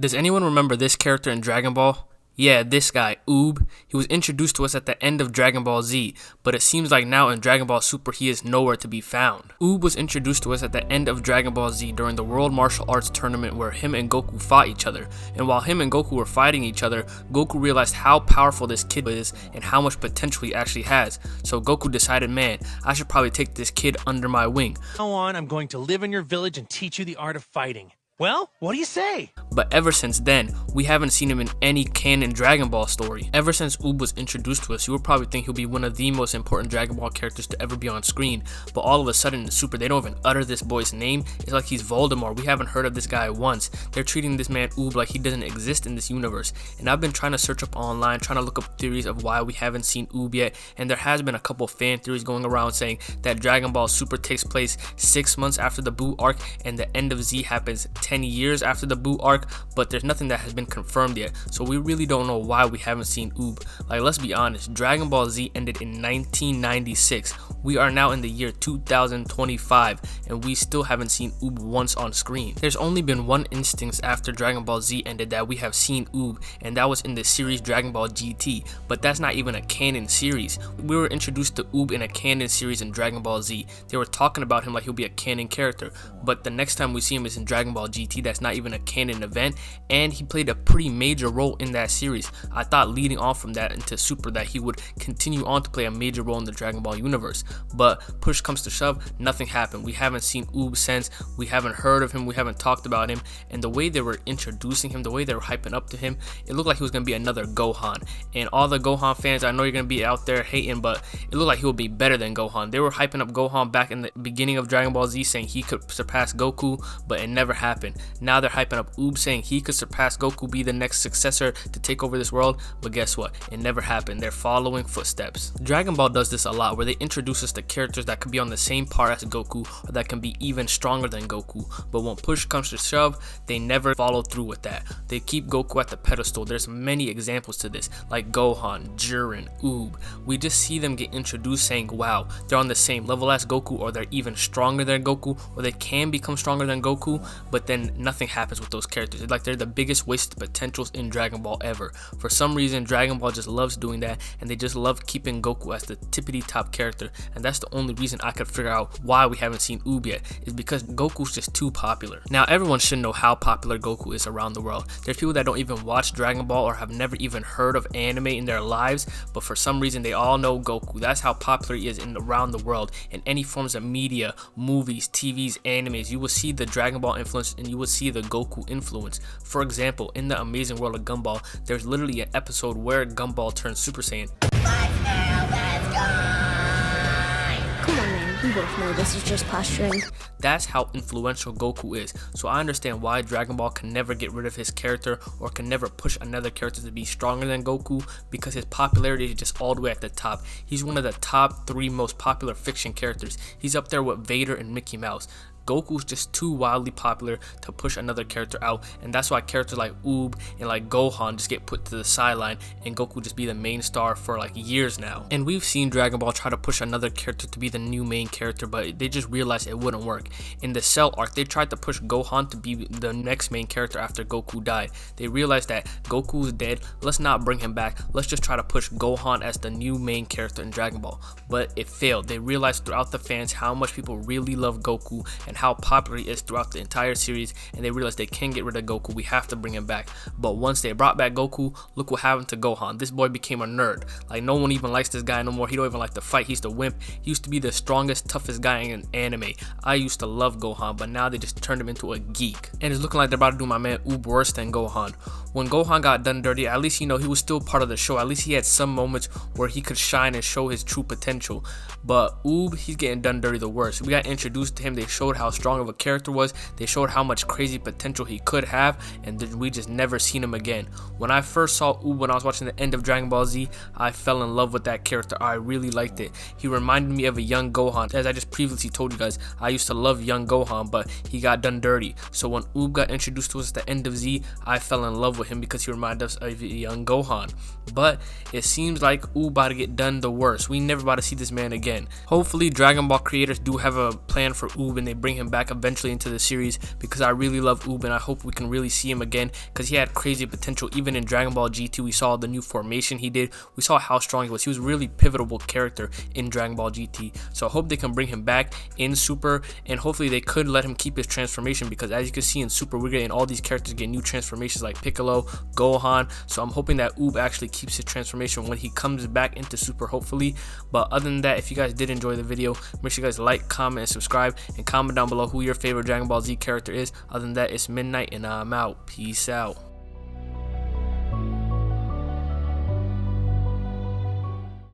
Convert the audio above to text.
Does anyone remember this character in Dragon Ball? Yeah, this guy, Oob. He was introduced to us at the end of Dragon Ball Z, but it seems like now in Dragon Ball Super he is nowhere to be found. Oob was introduced to us at the end of Dragon Ball Z during the World Martial Arts Tournament where him and Goku fought each other, and while him and Goku were fighting each other, Goku realized how powerful this kid is and how much potential he actually has. So Goku decided, man, I should probably take this kid under my wing. Now on, I'm going to live in your village and teach you the art of fighting. Well, what do you say? But ever since then, we haven't seen him in any canon Dragon Ball story. Ever since Oob was introduced to us, you would probably think he'll be one of the most important Dragon Ball characters to ever be on screen, but all of a sudden in Super, they don't even utter this boy's name. It's like he's Voldemort. We haven't heard of this guy once. They're treating this man Oob like he doesn't exist in this universe, and I've been trying to search up online, trying to look up theories of why we haven't seen Oob yet, and there has been a couple fan theories going around saying that Dragon Ball Super takes place 6 months after the Buu arc, and the end of Z happens 10 years after the Buu arc, but there's nothing that has been confirmed yet, so we really don't know why we haven't seen Oob. Like, let's be honest, Dragon Ball Z ended in 1996. We are now in the year 2025, and we still haven't seen Oob once on screen. There's only been one instance after Dragon Ball Z ended that we have seen Oob, and that was in the series Dragon Ball GT, but that's not even a canon series. We were introduced to Oob in a canon series in Dragon Ball Z. They were talking about him like he'll be a canon character, but the next time we see him is in Dragon Ball GT. That's not even a canon event, and he played a pretty major role in that series. I thought leading on from that into Super that he would continue on to play a major role in the Dragon Ball universe, but push comes to shove, nothing happened. We haven't seen Oob since, we haven't heard of him, we haven't talked about him, and the way they were introducing him, the way they were hyping up to him, it looked like he was going to be another Gohan. And all the Gohan fans, I know you're going to be out there hating, but it looked like he would be better than Gohan. They were hyping up Gohan back in the beginning of Dragon Ball Z, saying he could surpass Goku, but it never happened. Now they're hyping up Oob, saying he could surpass Goku, be the next successor to take over this world, but guess what? It never happened. They're following footsteps. Dragon Ball does this a lot, where they introduce us to characters that could be on the same par as Goku, or that can be even stronger than Goku, but when push comes to shove, they never follow through with that. They keep Goku at the pedestal. There's many examples to this, like Gohan, Jiren, Oob. We just see them get introduced saying, wow, they're on the same level as Goku, or they're even stronger than Goku, or they can become stronger than Goku, but then nothing happens with those characters. It's like they're the biggest wasted potentials in Dragon Ball ever. For some reason, Dragon Ball just loves doing that, and they just love keeping Goku as the tippity top character, and that's the only reason I could figure out why we haven't seen Oob yet, is because Goku's just too popular. Now, everyone should know how popular Goku is around the world. There's people that don't even watch Dragon Ball or have never even heard of anime in their lives, but for some reason they all know Goku. That's how popular he is around the world. In any forms of media, movies, TVs, animes, you will see the Dragon Ball influence and you will see the Goku influence. For example, in the Amazing World of Gumball, there's literally an episode where Gumball turns Super Saiyan. Come on, man. We both know this is just posturing. That's how influential Goku is. So I understand why Dragon Ball can never get rid of his character or can never push another character to be stronger than Goku, because his popularity is just all the way at the top. He's one of the top 3 most popular fiction characters. He's up there with Vader and Mickey Mouse. Goku's just too wildly popular to push another character out, and that's why characters like Oob and like Gohan just get put to the sideline and Goku just be the main star for like years now. And we've seen Dragon Ball try to push another character to be the new main character, but they just realized it wouldn't work. In the Cell arc, they tried to push Gohan to be the next main character after Goku died. They realized that Goku's dead, let's not bring him back, let's just try to push Gohan as the new main character in Dragon Ball. But it failed. They realized throughout the fans how much people really love Goku and how popular he is throughout the entire series, and they realized they can't get rid of Goku, we have to bring him back. But once they brought back Goku, look what happened to Gohan. This boy became a nerd. Like, no one even likes this guy no more. He don't even like to fight. He's the wimp. He used to be the strongest, toughest guy in anime. I used to love Gohan, but now they just turned him into a geek, and it's looking like they're about to do my man Oob worse than Gohan. When Gohan got done dirty, at least, you know, he was still part of the show. At least he had some moments where he could shine and show his true potential. But Oob, he's getting done dirty the worst. We got introduced to him, they showed how strong of a character was, they showed how much crazy potential he could have, and then we just never seen him again. When I first saw Oob when I was watching the end of Dragon Ball Z, I fell in love with that character. I really liked it. He reminded me of a young Gohan. As I just previously told you guys, I used to love young Gohan, but he got done dirty. So when Oob got introduced to us at the end of Z, I fell in love with with him because he reminded us of young Gohan. But it seems like Oob about to get done the worst. We never about to see this man again. Hopefully Dragon Ball creators do have a plan for Oob and they bring him back eventually into the series, because I really love Oob and I hope we can really see him again, because he had crazy potential. Even in Dragon Ball GT, we saw the new formation he did. We saw how strong he was. He was a really pivotal character in Dragon Ball GT. So I hope they can bring him back in Super, and hopefully they could let him keep his transformation, because as you can see in Super, we're getting all these characters get new transformations like Piccolo, Gohan. So I'm hoping that Oob actually keeps his transformation when he comes back into Super, hopefully. But other than that, if you guys did enjoy the video, make sure you guys like, comment, and subscribe, and comment down below who your favorite Dragon Ball Z character is. Other than that, it's midnight and I'm out. Peace out.